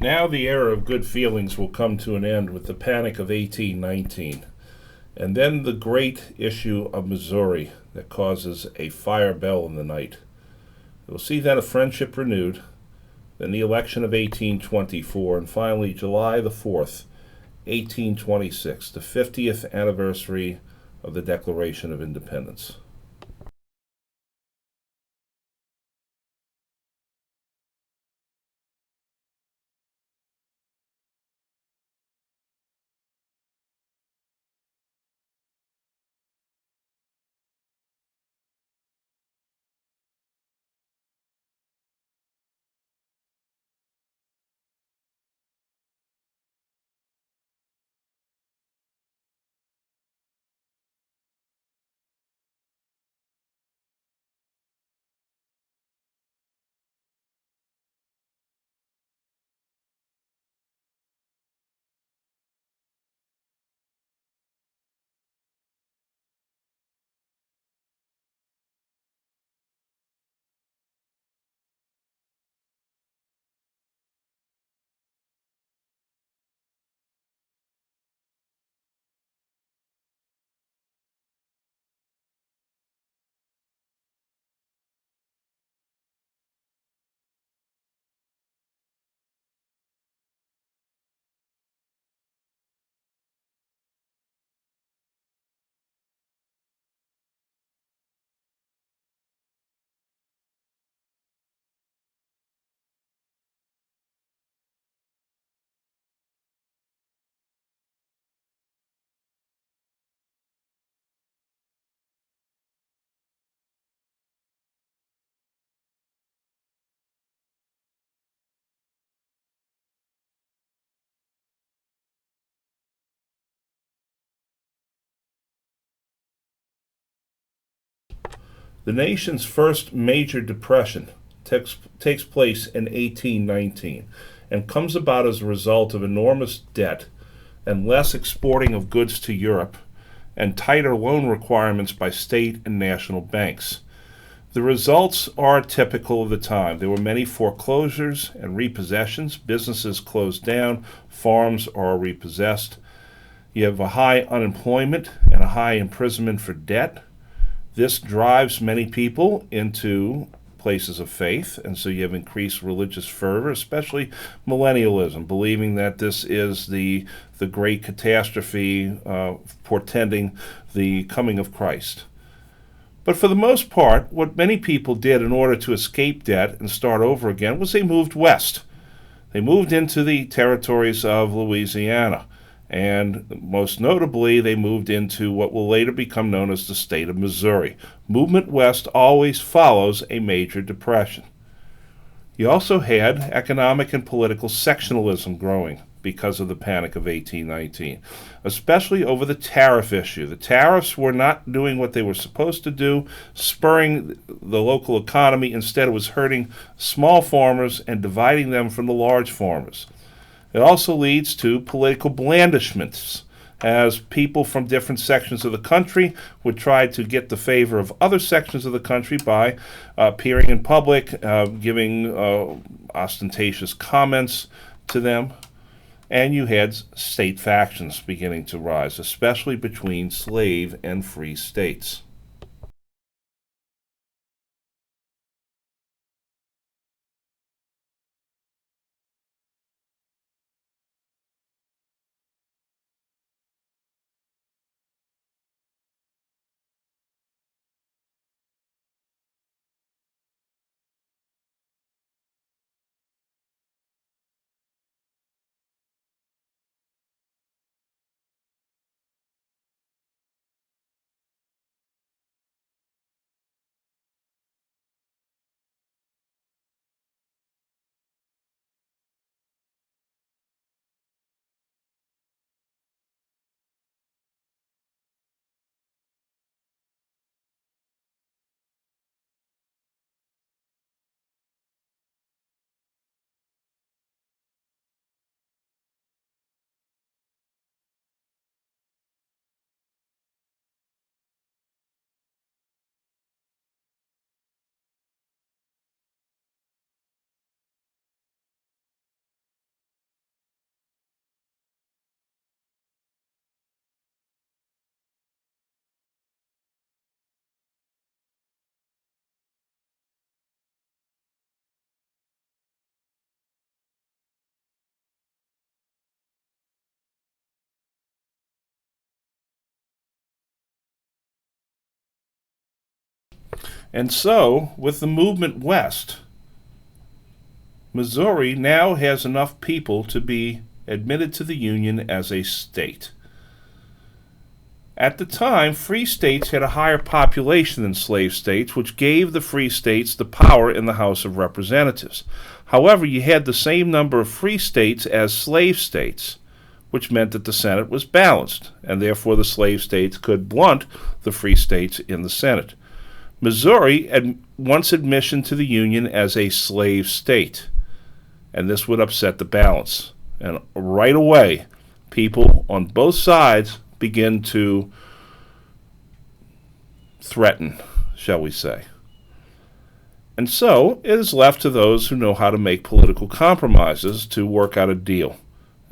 Now the era of good feelings will come to an end with the Panic of 1819, and then the great issue of Missouri that causes a fire bell in the night. We'll see then a friendship renewed, then the election of 1824, and finally July the 4th, 1826, the 50th anniversary of the Declaration of Independence. The nation's first major depression takes place in 1819 and comes about as a result of enormous debt and less exporting of goods to Europe and tighter loan requirements by state and national banks. The results are typical of the time. There were many foreclosures and repossessions. Businesses closed down, farms are repossessed. You have a high unemployment and a high imprisonment for debt. This drives many people into places of faith, and so you have increased religious fervor, especially millennialism, believing that this is the great catastrophe portending the coming of Christ. But for the most part, what many people did in order to escape debt and start over again was they moved west. They moved into the territories of Louisiana. And most notably, they moved into what will later become known as the state of Missouri. Movement west always follows a major depression. You also had economic and political sectionalism growing because of the Panic of 1819, especially over the tariff issue. The tariffs were not doing what they were supposed to do, spurring the local economy. Instead, it was hurting small farmers and dividing them from the large farmers. It also leads to political blandishments, as people from different sections of the country would try to get the favor of other sections of the country by appearing in public, giving ostentatious comments to them. And you had state factions beginning to rise, especially between slave and free states. And so, with the movement west, Missouri now has enough people to be admitted to the Union as a state. At the time, free states had a higher population than slave states, which gave the free states the power in the House of Representatives. However, you had the same number of free states as slave states, which meant that the Senate was balanced, and therefore the slave states could blunt the free states in the Senate. Missouri wants admission to the Union as a slave state, and this would upset the balance. And right away, people on both sides begin to threaten, shall we say. And so it is left to those who know how to make political compromises to work out a deal.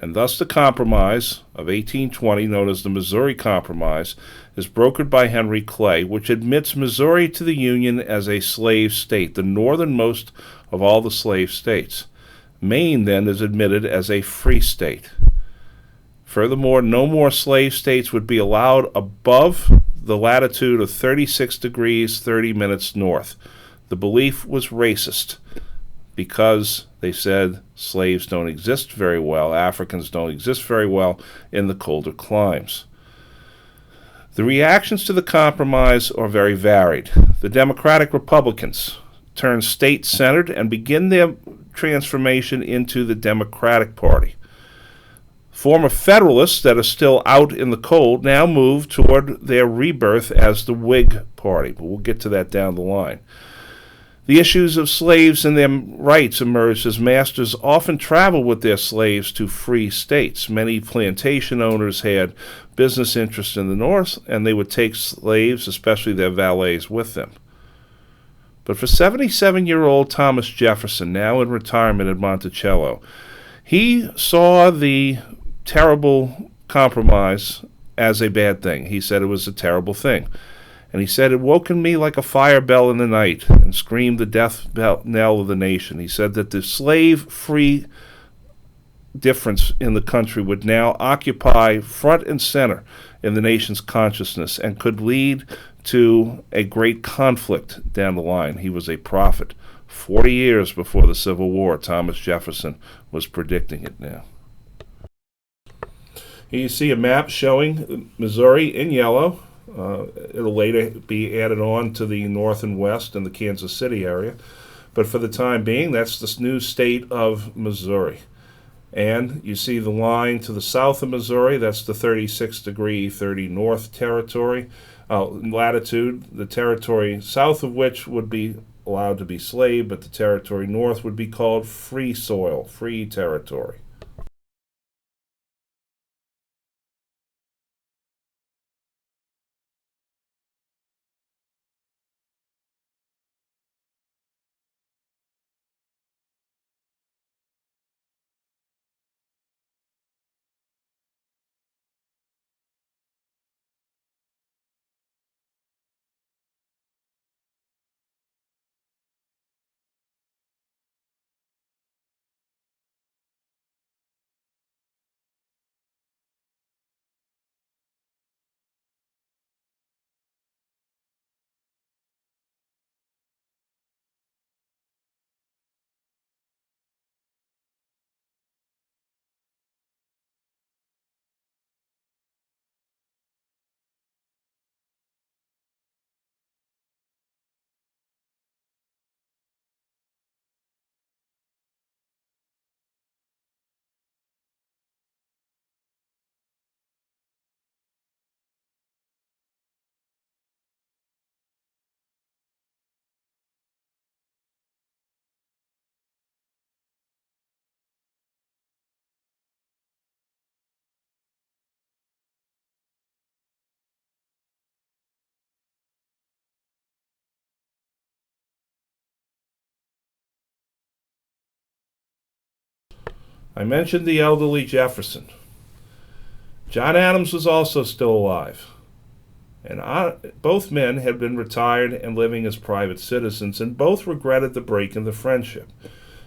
And thus the compromise of 1820, known as the Missouri Compromise, is brokered by Henry Clay, which admits Missouri to the Union as a slave state, the northernmost of all the slave states. Maine then is admitted as a free state. Furthermore, no more slave states would be allowed above the latitude of 36 degrees 30 minutes north. The belief was racist because they said slaves don't exist very well, Africans don't exist very well in the colder climes. The reactions to the compromise are very varied. The Democratic Republicans turn state-centered and begin their transformation into the Democratic Party. Former Federalists that are still out in the cold now move toward their rebirth as the Whig Party, but we'll get to that down the line. The issues of slaves and their rights emerged as masters often traveled with their slaves to free states. Many plantation owners had business interests in the North, and they would take slaves, especially their valets, with them. But for 77-year-old Thomas Jefferson, now in retirement at Monticello, he saw the terrible compromise as a bad thing. He said it was a terrible thing. And he said, it woken me like a fire bell in the night and screamed the death knell of the nation. He said that the slave-free difference in the country would now occupy front and center in the nation's consciousness and could lead to a great conflict down the line. He was a prophet. 40 years before the Civil War, Thomas Jefferson was predicting it now. Here you see a map showing Missouri in yellow. It'll later be added on to the north and west in the Kansas City area. But for the time being, that's the new state of Missouri. And you see the line to the south of Missouri, that's the 36 degree 30 north territory, latitude, the territory south of which would be allowed to be slave, but the territory north would be called free soil, free territory. I mentioned the elderly Jefferson. John Adams was also still alive. And both men had been retired and living as private citizens, and both regretted the break in the friendship.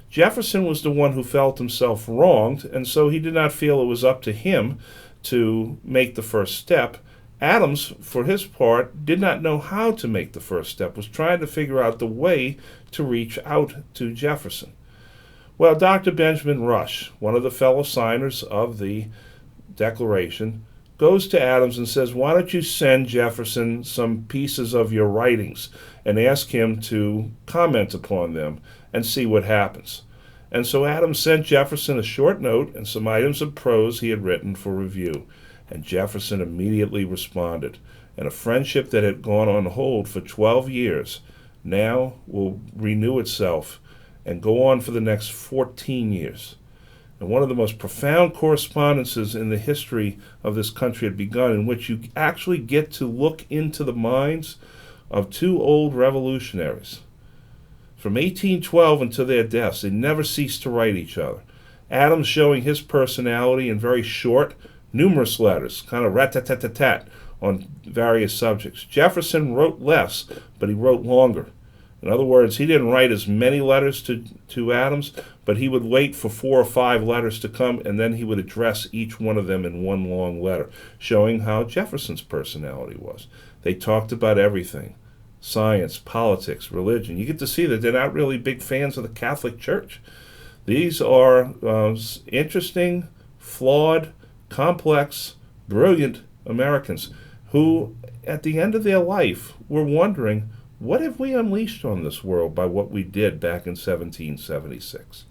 Jefferson was the one who felt himself wronged, and so he did not feel it was up to him to make the first step, Adams, for his part, did not know how to make the first step, was trying to figure out the way to reach out to Jefferson. Well, Dr. Benjamin Rush, one of the fellow signers of the Declaration, goes to Adams and says, why don't you send Jefferson some pieces of your writings and ask him to comment upon them and see what happens. And so Adams sent Jefferson a short note and some items of prose he had written for review. And Jefferson immediately responded. And a friendship that had gone on hold for 12 years now will renew itself and go on for the next 14 years. And one of the most profound correspondences in the history of this country had begun, in which you actually get to look into the minds of two old revolutionaries. From 1812 until their deaths, they never ceased to write each other. Adams showing his personality in very short, numerous letters, kind of rat-tat-tat-tat-tat on various subjects. Jefferson wrote less, but he wrote longer. In other words, he didn't write as many letters to Adams, but he would wait for 4 or 5 letters to come, and then he would address each one of them in one long letter, showing how Jefferson's personality was. They talked about everything: science, politics, religion. You get to see that they're not really big fans of the Catholic Church. These are interesting, flawed, complex, brilliant Americans who, at the end of their life, were wondering, what have we unleashed on this world by what we did back in 1776?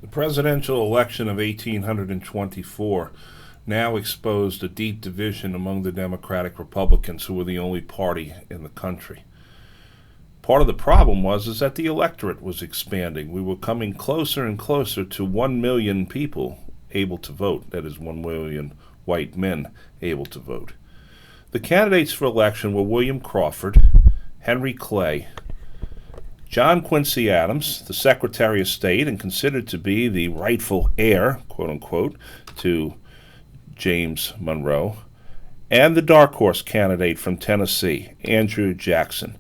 The presidential election of 1824 now exposed a deep division among the Democratic Republicans, who were the only party in the country. Part of the problem is that the electorate was expanding. We were coming closer and closer to 1 million people able to vote, that is 1 million white men able to vote. The candidates for election were William Crawford, Henry Clay, John Quincy Adams, the Secretary of State and considered to be the rightful heir, quote unquote, to James Monroe, and the dark horse candidate from Tennessee, Andrew Jackson,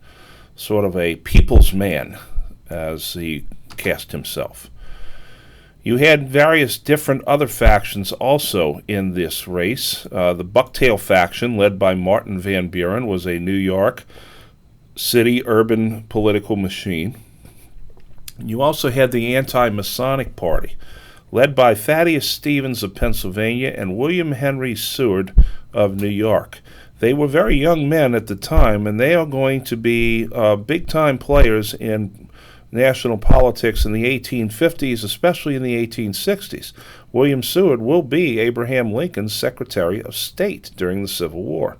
sort of a people's man, as he cast himself. You had various different other factions also in this race. The Bucktail faction, led by Martin Van Buren, was a New York City urban political machine. You also had the Anti-Masonic Party, led by Thaddeus Stevens of Pennsylvania and William Henry Seward of New York. They were very young men at the time, and they are going to be big-time players in national politics in the 1850s, especially in the 1860s. William Seward will be Abraham Lincoln's Secretary of State during the Civil War,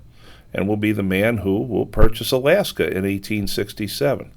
and will be the man who will purchase Alaska in 1867.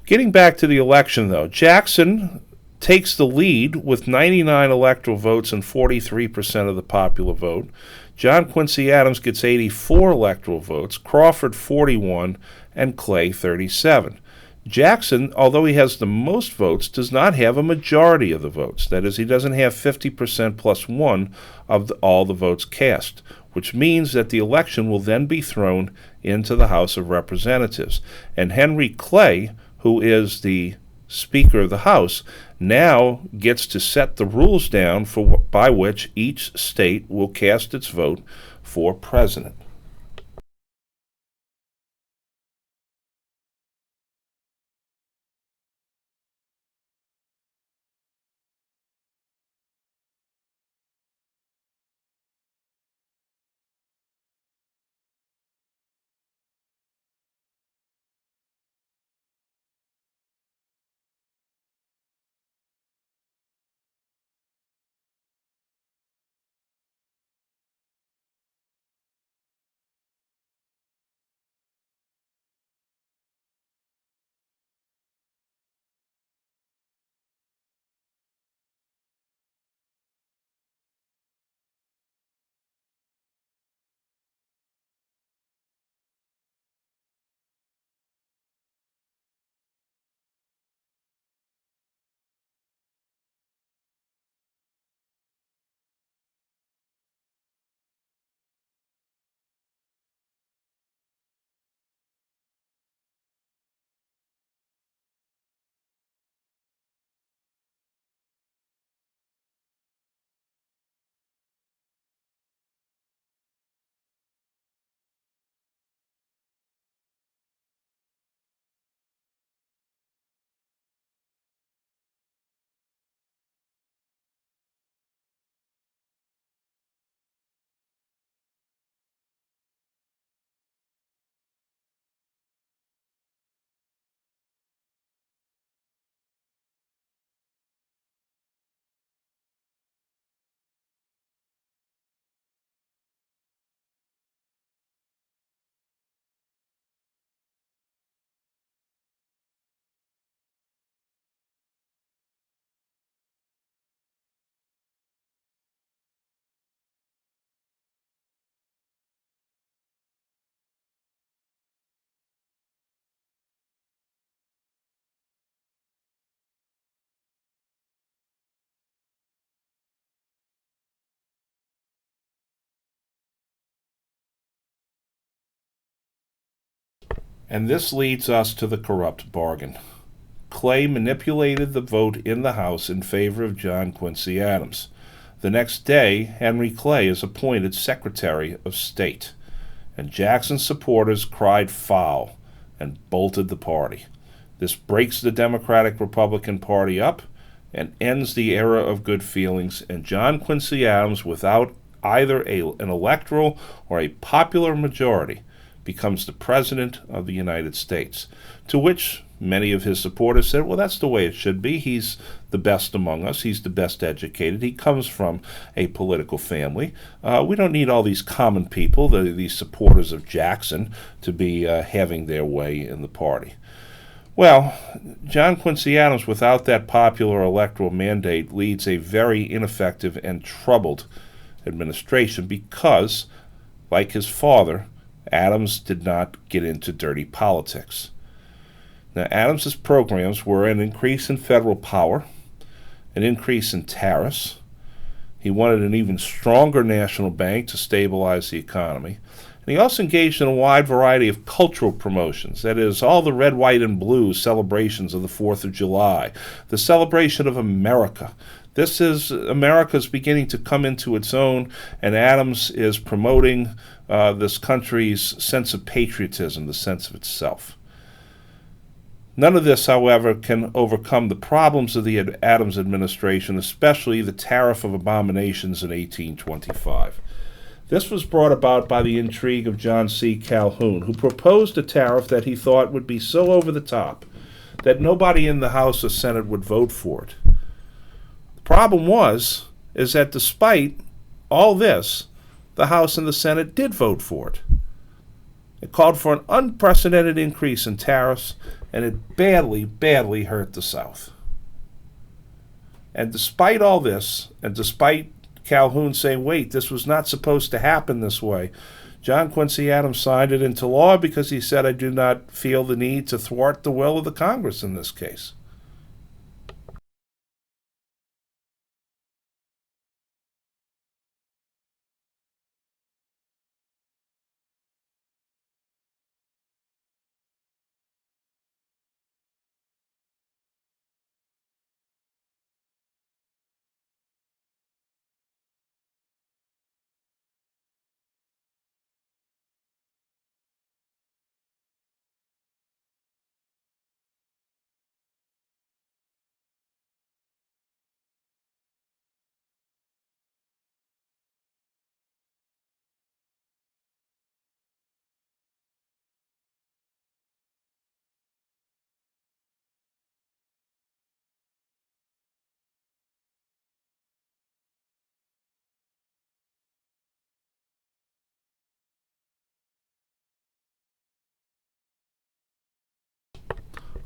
Getting back to the election, though, Jackson takes the lead with 99 electoral votes and 43% of the popular vote. John Quincy Adams gets 84 electoral votes, Crawford 41, and Clay 37. Jackson, although he has the most votes, does not have a majority of the votes. That is, he doesn't have 50% plus one of all the votes cast, which means that the election will then be thrown into the House of Representatives. And Henry Clay, who is the Speaker of the House, now gets to set the rules down by which each state will cast its vote for president. And this leads us to the corrupt bargain. Clay manipulated the vote in the House in favor of John Quincy Adams. The next day, Henry Clay is appointed Secretary of State, and Jackson's supporters cried foul and bolted the party. This breaks the Democratic-Republican Party up and ends the era of good feelings, and John Quincy Adams, without either an electoral or a popular majority, becomes the President of the United States, to which many of his supporters said, well, that's the way it should be. He's the best among us. He's the best educated. He comes from a political family. We don't need all these common people, these supporters of Jackson, to be having their way in the party. Well, John Quincy Adams, without that popular electoral mandate, leads a very ineffective and troubled administration because, like his father, Adams did not get into dirty politics. Now, Adams's programs were an increase in federal power, an increase in tariffs. He wanted an even stronger national bank to stabilize the economy. And he also engaged in a wide variety of cultural promotions. That is, all the red, white, and blue celebrations of the 4th of July, the celebration of America. This is America's beginning to come into its own, and Adams is promoting this country's sense of patriotism, the sense of itself. None of this, however, can overcome the problems of the Adams administration, especially the Tariff of Abominations in 1825. This was brought about by the intrigue of John C. Calhoun, who proposed a tariff that he thought would be so over the top that nobody in the House or Senate would vote for it. The problem is that despite all this, the House and the Senate did vote for it. It called for an unprecedented increase in tariffs, and it badly, badly hurt the South. And despite all this, and despite Calhoun saying, wait, this was not supposed to happen this way, John Quincy Adams signed it into law because he said, I do not feel the need to thwart the will of the Congress in this case.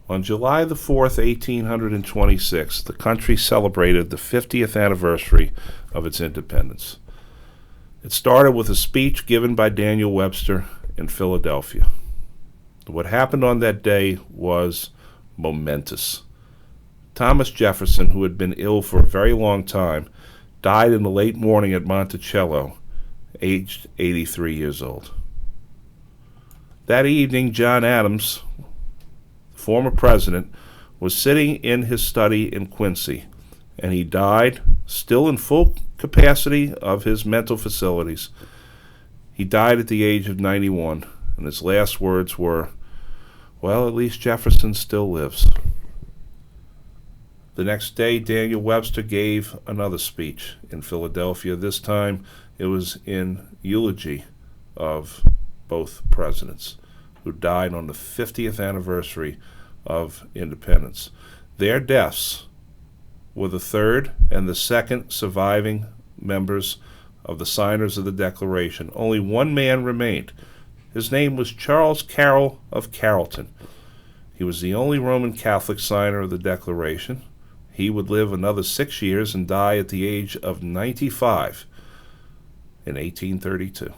On July the 4th, 1826, the country celebrated the 50th anniversary of its independence. It started with a speech given by Daniel Webster in Philadelphia. What happened on that day was momentous. Thomas Jefferson, who had been ill for a very long time, died in the late morning at Monticello, aged 83 years old. That evening, John Adams, former president, was sitting in his study in Quincy, and he died, still in full capacity of his mental facilities. He died at the age of 91, and his last words were, well, at least Jefferson still lives. The next day, Daniel Webster gave another speech in Philadelphia. This time, it was in eulogy of both presidents who died on the 50th anniversary of independence. Their deaths were the third and the second surviving members of the signers of the Declaration. Only one man remained. His name was Charles Carroll of Carrollton. He was the only Roman Catholic signer of the Declaration. He would live another 6 years and die at the age of 95 in 1832.